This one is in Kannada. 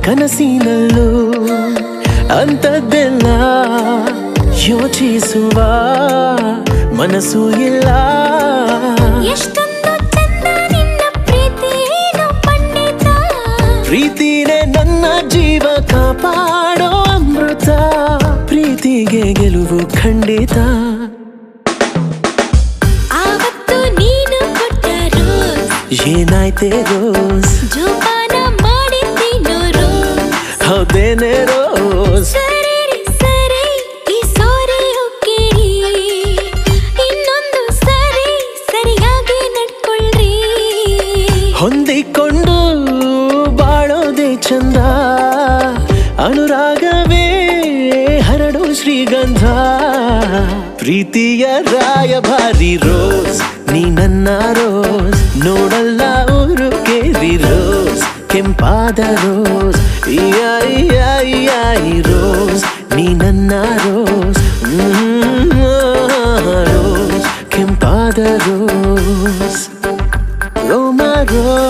ಕನಸಿನಲ್ಲೂ ಅಂಥದ್ದೆಲ್ಲ ಯೋಚಿಸುವ ಮನಸ್ಸು ಇಲ್ಲ. ಎಷ್ಟೊಂದು ಚಂದ ನಿನ್ನ ಪ್ರೀತಿನೋ ಪಂಡಿತ, ಪ್ರೀತಿನೇ ನನ್ನ ಜೀವ ಕಾಪಾಡೋ ಅಮೃತ, ಪ್ರೀತಿಗೆ ಗೆಲುವು ಖಂಡಿತ. ಆವತ್ತು ನೀನು ಕೊಟ್ಟ ರೋಸ್ ಏನಾಯ್ತೆ ರೋಸ್, ಜೋಪಾನ ಮಾಡಿದ್ದೀನೋ ರೋಸ್. ಹೌದೇನೆ ರೋಸ್, ಸರಿ ಸರಿ ಈ ಸಾರಿ ಹೋಗಿರಿ, ಇನ್ನೊಂದು ಸರಿ ಸರಿಯಾಗಿ ನಡ್ಕೊಳ್ರಿ. ಹೊಂದಿಕೊಂಡು ಬಾಳೋದೆ ಚಂದ, ಅನುರಾಗವೇ ಹರಡು ಶ್ರೀಗಂಧ. ಪ್ರೀತಿಯ ರಾಯಭಾರಿ ರೋಸ್, ನೀ ನನ್ನ ರೋಸ್, ನೋಡಲ್ಲ ಊರು ಕೇರಿ ರೋಸ್, ಕೆಂಪಾದ ರೋಸ್, ಈ ರೋಸ್, ನೀ ನನ್ನ ರೋಸ್, ರೋಸ್, ಕೆಂಪಾದ ರೋಸ್, ರೋಮ ರೋಸ್.